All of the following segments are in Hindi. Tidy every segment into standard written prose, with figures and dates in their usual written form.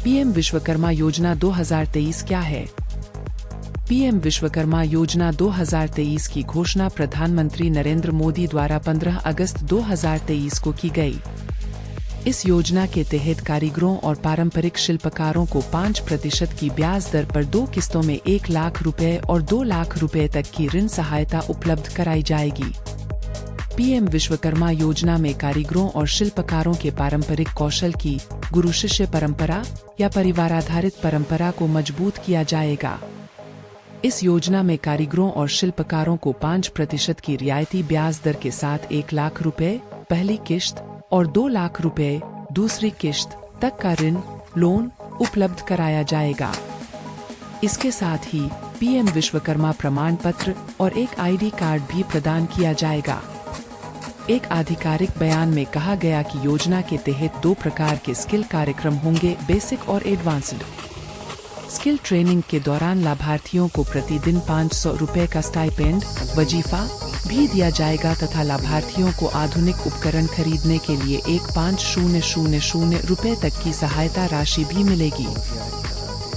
पीएम विश्वकर्मा योजना 2023 क्या है? पीएम विश्वकर्मा योजना 2023 की घोषणा प्रधानमंत्री नरेंद्र मोदी द्वारा 15 अगस्त 2023 को की गई। इस योजना के तहत कारीगरों और पारंपरिक शिल्पकारों को 5% की ब्याज दर पर 2 किस्तों में 1 लाख रुपए और 2 लाख रुपए तक की ऋण सहायता उपलब्ध कराई जाएगी। पीएम विश्वकर्मा योजना में कारीगरों और शिल्पकारों के पारंपरिक कौशल की गुरु शिष्य परंपरा या परिवाराधारित परंपरा को मजबूत किया जाएगा। इस योजना में कारीगरों और शिल्पकारों को 5% की रियायती ब्याज दर के साथ 1 लाख रुपए पहली किश्त और 2 लाख रुपए दूसरी किश्त तक का ऋण लोन उपलब्ध कराया जाएगा। इसके साथ ही पीएम विश्वकर्मा प्रमाण पत्र और एक आईडी कार्ड भी प्रदान किया जाएगा। एक आधिकारिक बयान में कहा गया कि योजना के तहत 2 प्रकार के स्किल कार्यक्रम होंगे, बेसिक और एडवांस्ड। स्किल ट्रेनिंग के दौरान लाभार्थियों को प्रतिदिन 500 रुपए का स्टाइपेंड वजीफा भी दिया जाएगा तथा लाभार्थियों को आधुनिक उपकरण खरीदने के लिए 1,5000 रुपए तक की सहायता राशि भी मिलेगी।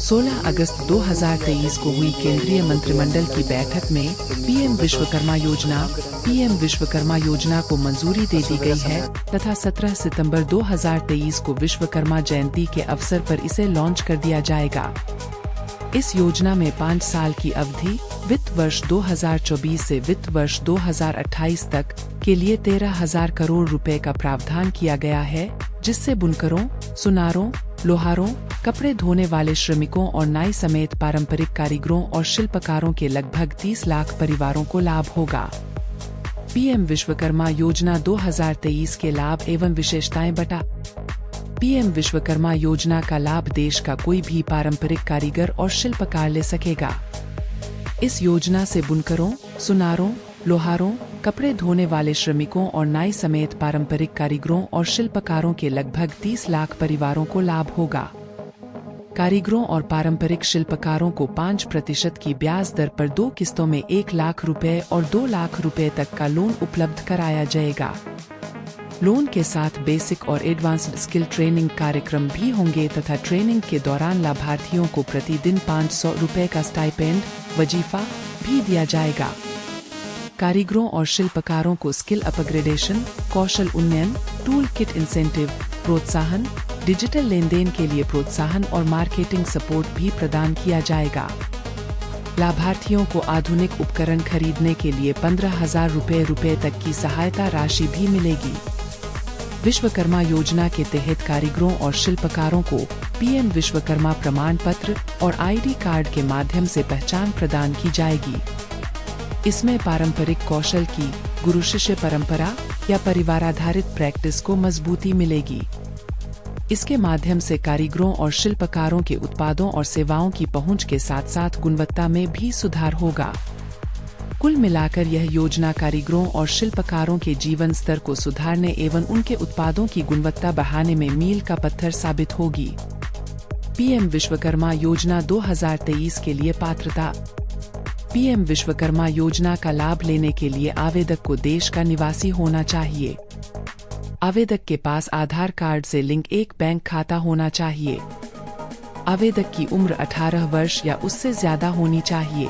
16 अगस्त 2023 को हुई केंद्रीय मंत्रिमंडल की बैठक में पीएम विश्वकर्मा योजना को मंजूरी दे दी गई है तथा 17 सितंबर 2023 को विश्वकर्मा जयंती के अवसर पर इसे लॉन्च कर दिया जाएगा। इस योजना में 5 साल की अवधि वित्त वर्ष 2024 से वित्त वर्ष 2028 तक के लिए 13,000 करोड़ रुपए का प्रावधान किया गया है, जिससे बुनकरों, सुनारों, लोहारों, कपड़े धोने वाले श्रमिकों और नाई समेत पारंपरिक कारीगरों और शिल्पकारों के लगभग 30 लाख परिवारों को लाभ होगा। पीएम विश्वकर्मा योजना 2023 के लाभ एवं विशेषताएं बटा। पीएम विश्वकर्मा योजना का लाभ देश का कोई भी पारंपरिक कारीगर और शिल्पकार ले सकेगा। इस योजना से बुनकरों, सुनारों, लोहारों, कपड़े धोने वाले श्रमिकों और नाई समेत पारंपरिक कारीगरों और शिल्पकारों के लगभग 30 लाख परिवारों को लाभ होगा। कारीगरों और पारंपरिक शिल्पकारों को 5% की ब्याज दर पर 2 किस्तों में 1 लाख रुपए और 2 लाख रुपए तक का लोन उपलब्ध कराया जाएगा। लोन के साथ बेसिक और एडवांस्ड स्किल ट्रेनिंग कार्यक्रम भी होंगे तथा ट्रेनिंग के दौरान लाभार्थियों को प्रतिदिन 500 रुपए का स्टाइपेंड वजीफा भी दिया जाएगा। कारीगरों और शिल्पकारों को स्किल अपग्रेडेशन, कौशल उन्नयन, टूल किट इंसेंटिव, प्रोत्साहन, डिजिटल लेनदेन के लिए प्रोत्साहन और मार्केटिंग सपोर्ट भी प्रदान किया जाएगा। लाभार्थियों को आधुनिक उपकरण खरीदने के लिए 15,000 रुपए तक की सहायता राशि भी मिलेगी। विश्वकर्मा योजना के तहत कारीगरों और शिल्पकारों को पीएम विश्वकर्मा प्रमाण पत्र और आईडी कार्ड के माध्यम से पहचान प्रदान की जाएगी। इसमें पारंपरिक कौशल की गुरु शिष्य परंपरा या परिवाराधारित प्रैक्टिस को मजबूती मिलेगी। इसके माध्यम से कारीगरों और शिल्पकारों के उत्पादों और सेवाओं की पहुंच के साथ साथ गुणवत्ता में भी सुधार होगा। कुल मिलाकर यह योजना कारीगरों और शिल्पकारों के जीवन स्तर को सुधारने एवं उनके उत्पादों की गुणवत्ता बढ़ाने में मील का पत्थर साबित होगी। पीएम विश्वकर्मा योजना 2023 के लिए पात्रता। पीएम विश्वकर्मा योजना का लाभ लेने के लिए आवेदक को देश का निवासी होना चाहिए। आवेदक के पास आधार कार्ड से लिंक एक बैंक खाता होना चाहिए। आवेदक की उम्र 18 वर्ष या उससे ज्यादा होनी चाहिए।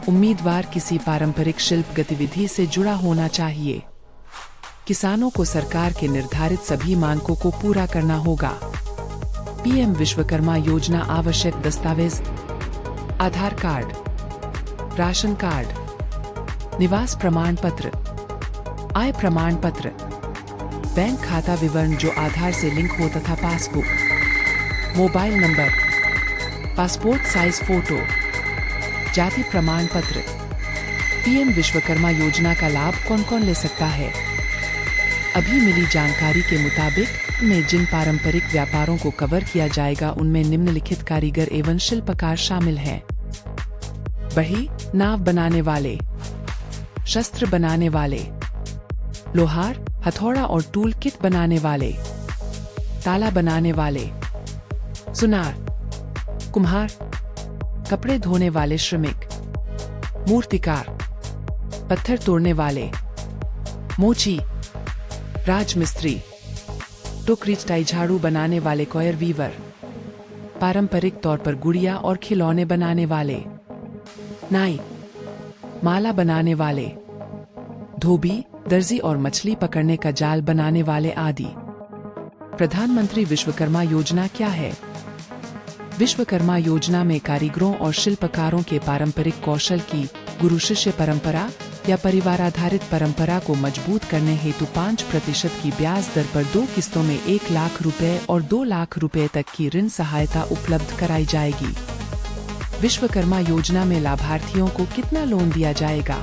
उम्मीदवार किसी पारंपरिक शिल्प गतिविधि से जुड़ा होना चाहिए। किसानों को सरकार के निर्धारित सभी मानकों को पूरा करना होगा। पीएम विश्वकर्मा योजना आवश्यक दस्तावेज: आधार कार्ड, राशन कार्ड, निवास प्रमाण पत्र, आय प्रमाण पत्र, बैंक खाता विवरण जो आधार से लिंक हो तथा passbook, mobile number, passport size photo, जाति प्रमाण पत्र। पीएम विश्वकर्मा योजना का लाभ कौन कौन ले सकता है? अभी मिली जानकारी के मुताबिक में जिन पारंपरिक व्यापारों को कवर किया जाएगा उनमें निम्नलिखित कारीगर एवं शिल्पकार शामिल हैं: बढ़ी, नाव बनाने वाले, शस्त्र बनाने वाले, लोहार, हथौड़ा और टूल किट बनाने वाले, ताला बनाने वाले, सुनार, कुम्हार, कपड़े धोने वाले श्रमिक, मूर्तिकार, पत्थर तोड़ने वाले, मोची, राजमिस्त्री, टोकरी चटाई झाड़ू बनाने वाले कॉयर वीवर, पारंपरिक तौर पर गुड़िया और खिलौने बनाने वाले, नाई, माला बनाने वाले, धोबी, दर्जी और मछली पकड़ने का जाल बनाने वाले आदि। प्रधानमंत्री विश्वकर्मा योजना क्या है? विश्वकर्मा योजना में कारीगरों और शिल्पकारों के पारंपरिक कौशल की गुरु शिष्य परंपरा या परिवार आधारित परंपरा को मजबूत करने हेतु 5% की ब्याज दर पर 2 किस्तों में 1 लाख रुपए और 2 लाख रुपए तक की ऋण सहायता उपलब्ध कराई जाएगी। विश्वकर्मा योजना में लाभार्थियों को कितना लोन दिया जाएगा?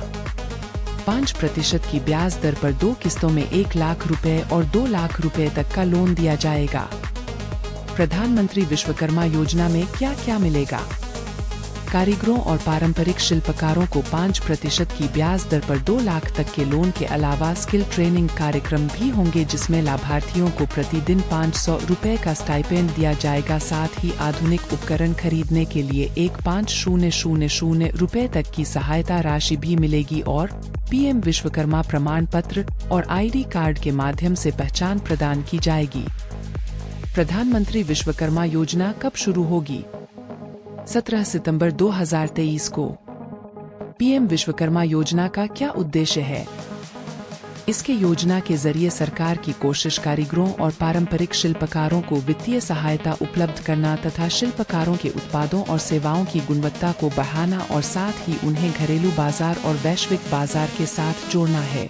5% की ब्याज दर पर 2 किस्तों में 1 लाख रुपए और 2 लाख रुपए तक का लोन दिया जाएगा। प्रधानमंत्री विश्वकर्मा योजना में क्या क्या मिलेगा? कारीगरों और पारंपरिक शिल्पकारों को 5% की ब्याज दर पर 2 लाख तक के लोन के अलावा स्किल ट्रेनिंग कार्यक्रम भी होंगे, जिसमें लाभार्थियों को प्रतिदिन 500 रुपए का स्टाइपेंड दिया जाएगा। साथ ही आधुनिक उपकरण खरीदने के लिए 1,500 रुपए तक की सहायता राशि भी मिलेगी और पीएम विश्वकर्मा प्रमाण पत्र और ID कार्ड के माध्यम से पहचान प्रदान की जाएगी। प्रधानमंत्री विश्वकर्मा योजना कब शुरू होगी? 17 सितंबर 2023 को। पीएम विश्वकर्मा योजना का क्या उद्देश्य है? इसके योजना के जरिए सरकार की कोशिश कारीगरों और पारंपरिक शिल्पकारों को वित्तीय सहायता उपलब्ध करना तथा शिल्पकारों के उत्पादों और सेवाओं की गुणवत्ता को बढ़ाना और साथ ही उन्हें घरेलू बाजार और वैश्विक बाजार के साथ जोड़ना है।